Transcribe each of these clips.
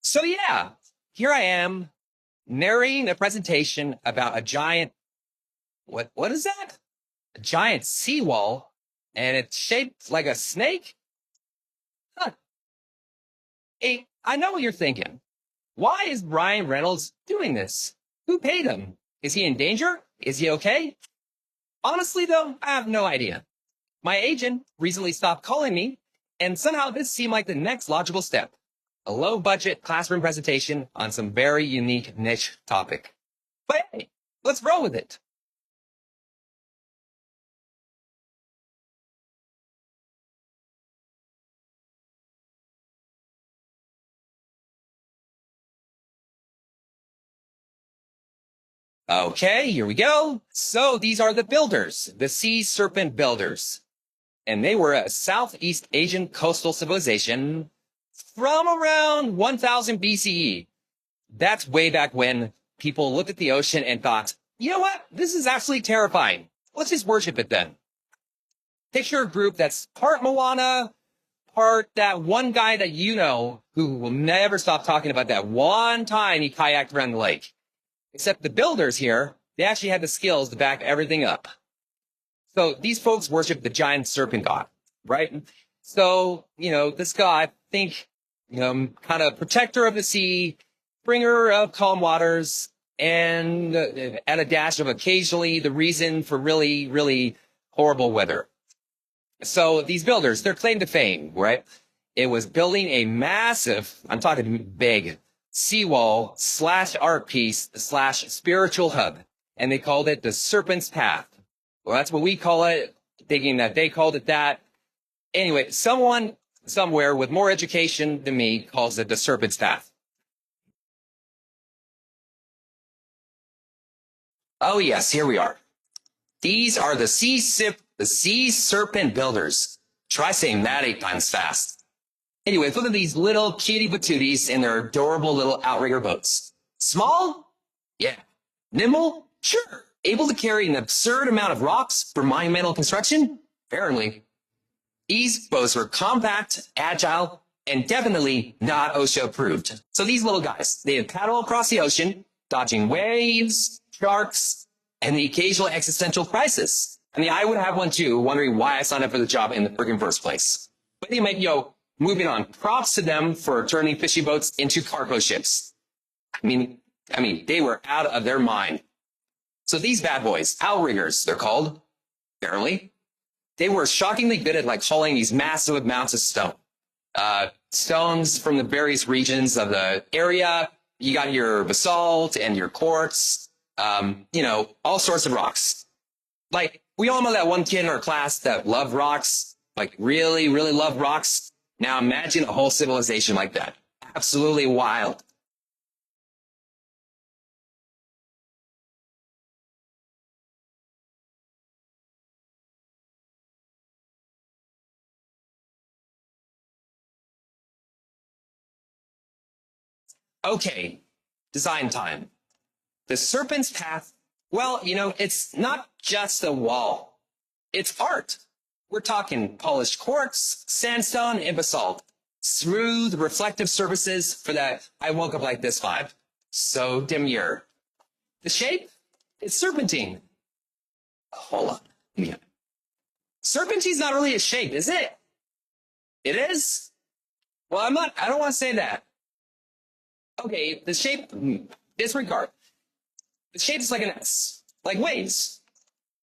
So yeah, here I am narrating a presentation about a giant, what is that? A giant seawall, and it's shaped like a snake? Huh. Hey, I know what you're thinking. Why is Ryan Reynolds doing this? Who paid him? Is he in danger? Is he okay? Honestly, though, I have no idea. My agent recently stopped calling me, and somehow this seemed like the next logical step. A low-budget classroom presentation on some very unique niche topic. But hey, let's roll with it. Okay, here we go. So these are the builders, the sea serpent builders. And they were a Southeast Asian coastal civilization from around 1000 BCE. That's way back when people looked at the ocean and thought, you know what? This is absolutely terrifying. Let's just worship it then. Picture a group that's part Moana, part that one guy that you know who will never stop talking about that one time he kayaked around the lake. Except the builders here, they actually had the skills to back everything up. So these folks worship the giant serpent god, right? So, this god, I think, kind of protector of the sea, bringer of calm waters, and at a dash of occasionally the reason for really, really horrible weather. So these builders, their claim to fame, right? It was building a massive, I'm talking big, seawall / art piece / spiritual hub. And they called it the Serpent's Path. Well, that's what we call it, thinking that they called it that. Anyway, someone somewhere with more education than me calls it the Serpent's Path. Oh yes, here we are. These are the sea serpent builders. Try saying that 8 times fast. Anyway, look at these little cutie patooties in their adorable little outrigger boats. Small? Yeah. Nimble? Sure. Able to carry an absurd amount of rocks for monumental construction? Apparently. These boats were compact, agile, and definitely not OSHA approved. So these little guys, they would paddle across the ocean, dodging waves, sharks, and the occasional existential crisis. I mean, I would have one too, wondering why I signed up for the job in the friggin' first place. But anyway, moving on. Props to them for turning fishing boats into cargo ships. I mean, they were out of their mind. So these bad boys, outriggers, they're called, apparently, they were shockingly good at hauling these massive amounts of stone. Stones from the various regions of the area. You got your basalt and your quartz, all sorts of rocks. We all know that one kid in our class that loved rocks, really, really loved rocks. Now imagine a whole civilization like that. Absolutely wild. Okay, design time. The Serpent's Path, well, it's not just a wall. It's art. We're talking polished quartz, sandstone, and basalt. Smooth, reflective surfaces for that I woke up like this vibe. So demure. The shape? It's serpentine. Hold on. Yeah. Serpentine's not really a shape, is it? It is? Well, I don't want to say that. Okay, the shape, disregard. The shape is like an S, like waves.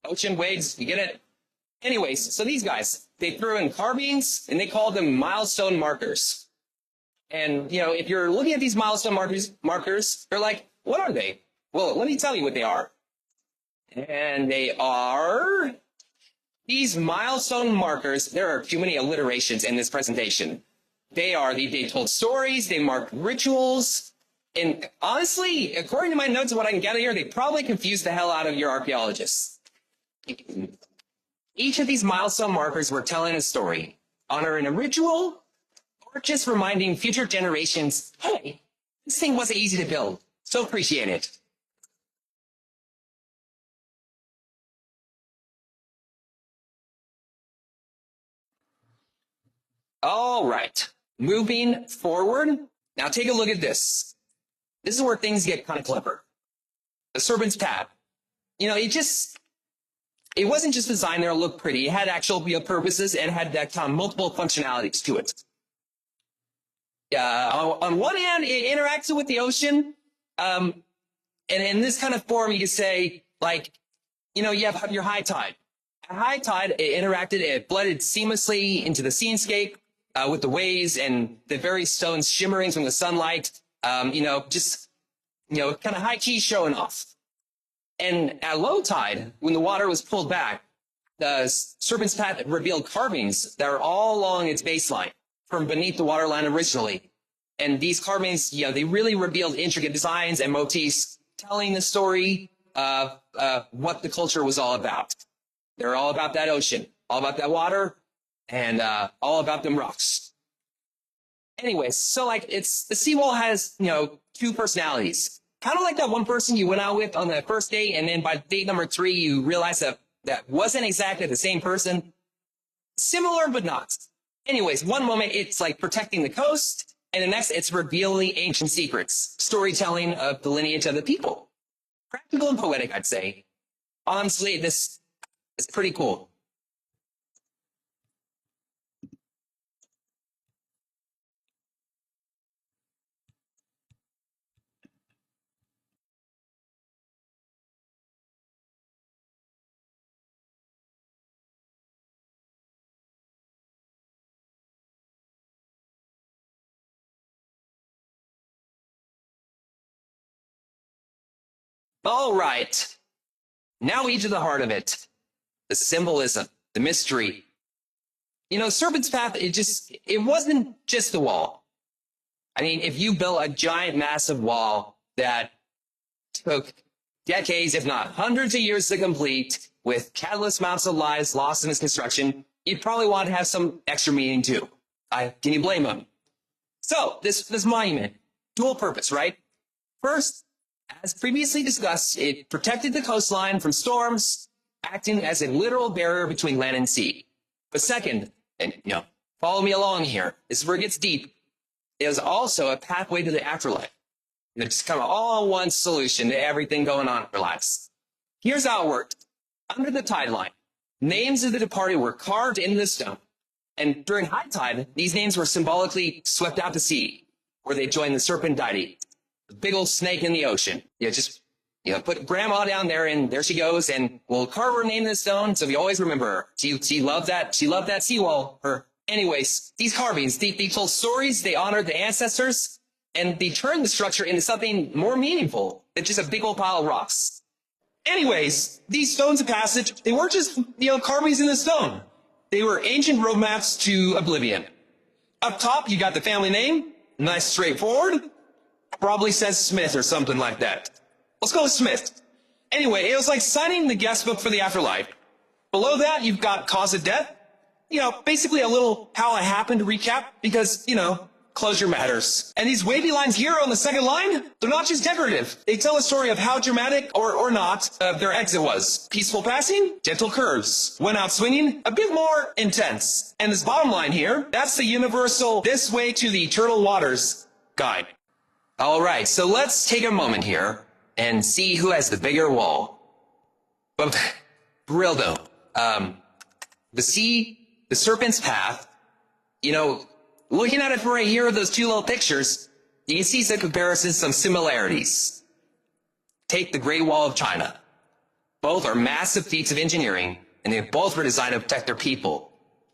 Ocean waves, you get it? Anyways, so these guys, they threw in carbines and they called them milestone markers. And, if you're looking at these milestone markers, they're like, what are they? Well, let me tell you what they are. And they are these milestone markers. There are too many alliterations in this presentation. They told stories, they marked rituals, and honestly, according to my notes and what I can gather here, they probably confused the hell out of your archaeologists. Each of these milestone markers were telling a story, honoring a ritual, or just reminding future generations, hey, this thing wasn't easy to build, so appreciate it. All right, moving forward, Now take a look at this. This is where things get kind of clever. The serpent's path. You know, it wasn't just designed there to look pretty. It had actual purposes and had that kind of multiple functionalities to it. On one hand, it interacted with the ocean. And in this kind of form, you could say, like, you know, you have your high tide. At high tide, it interacted, it blended seamlessly into the scenescape with the waves and the various stones shimmering from the sunlight. You know, just, you know, kind of high key showing off. And at low tide, when the water was pulled back, the Serpent's Path revealed carvings that are all along its baseline from beneath the waterline originally. And these carvings, you know, they really revealed intricate designs and motifs telling the story of what the culture was all about. They're all about that ocean, all about that water, and all about them rocks. Anyways, so like the seawall has, you know, two personalities. Kind of like that one person you went out with on the first date, and then by date number 3, you realize that wasn't exactly the same person. Similar, but not. Anyways, one moment it's like protecting the coast, and the next it's revealing ancient secrets, storytelling of the lineage of the people. Practical and poetic, I'd say. Honestly, this is pretty cool. All right. Now we get to the heart of it. The symbolism, the mystery. You know, Serpent's Path, it wasn't just the wall. I mean, if you built a giant, massive wall that took decades, if not hundreds of years to complete, with countless amounts of lives lost in its construction, you'd probably want to have some extra meaning too. Can you blame them? So, this monument, dual purpose, right? First, as previously discussed, it protected the coastline from storms, acting as a literal barrier between land and sea. But second, and you know, follow me along here, this is where it gets deep, it was also a pathway to the afterlife. It's kind of all one solution to everything going on in our lives. Here's how it worked. Under the tide line, names of the departed were carved into the stone. And during high tide, these names were symbolically swept out to sea, where they joined the serpent deity, the big old snake in the ocean. Just put grandma down there, and there she goes, and we'll carve her name in the stone, so we always remember her. She loved that seawall. Anyways, these carvings, they told stories, they honored the ancestors, and they turned the structure into something more meaningful than just a big old pile of rocks. Anyways, these stones of passage, they weren't just, carvings in the stone. They were ancient roadmaps to oblivion. Up top, you got the family name, nice straightforward. Probably says Smith or something like that. Let's go with Smith. Anyway, it was like signing the guest book for the afterlife. Below that, you've got cause of death. Basically a little how it happened recap because, closure matters. And these wavy lines here on the second line, they're not just decorative. They tell a story of how dramatic or not their exit was. Peaceful passing, gentle curves. Went out swinging, a bit more intense. And this bottom line here, that's the universal this way to the eternal waters guide. All right, so let's take a moment here and see who has the bigger wall. But for real though, the Serpent's Path, looking at it from right here, those two little pictures, you can see some comparisons, some similarities. Take the Great Wall of China. Both are massive feats of engineering, and they both were designed to protect their people.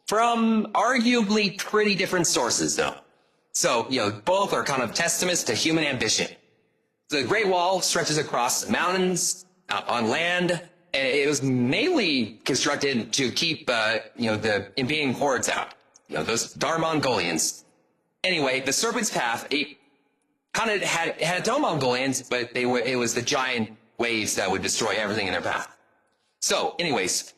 From arguably pretty different sources, though. So, both are kind of testaments to human ambition. The Great Wall stretches across mountains, on land, and it was mainly constructed to keep, the invading hordes out. Those darn Mongolians. Anyway, the Serpent's Path, it kind of had its own Mongolians, but it was the giant waves that would destroy everything in their path. So, anyways,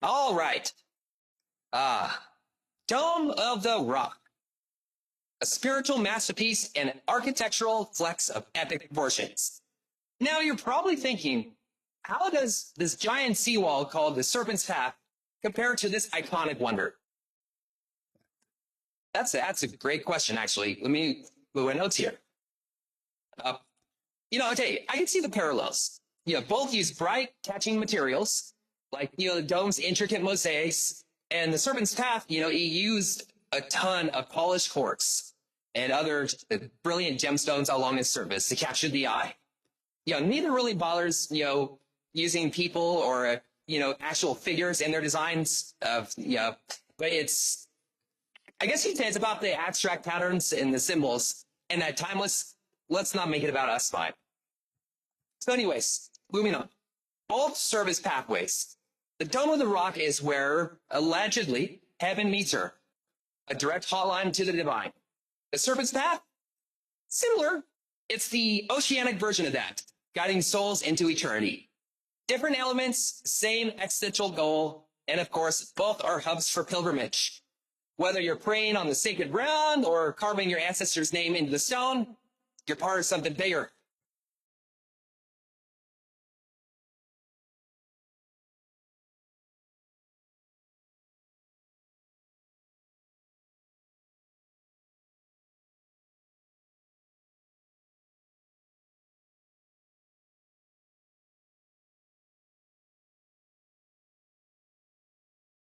all right. Dome of the Rock. A spiritual masterpiece and an architectural flex of epic proportions. Now you're probably thinking, how does this giant seawall called the Serpent's Path compare to this iconic wonder? That's a great question, actually. Let me move my notes here. I'll tell you, I can see the parallels. Both use bright, catching materials, like, the dome's intricate mosaics, and the Serpent's Path, he used a ton of polished quartz and other brilliant gemstones along its surface to capture the eye. Neither really bothers, using people or, actual figures in their designs of, but I guess you'd say it's about the abstract patterns and the symbols and that timeless, let's not make it about us vibe. So anyways, moving on. Both serve as pathways. The Dome of the Rock is where, allegedly, heaven meets earth. A direct hotline to the divine. The Serpent's Path? Similar. It's the oceanic version of that, guiding souls into eternity. Different elements, same existential goal, and of course, both are hubs for pilgrimage. Whether you're praying on the sacred ground or carving your ancestor's name into the stone, you're part of something bigger,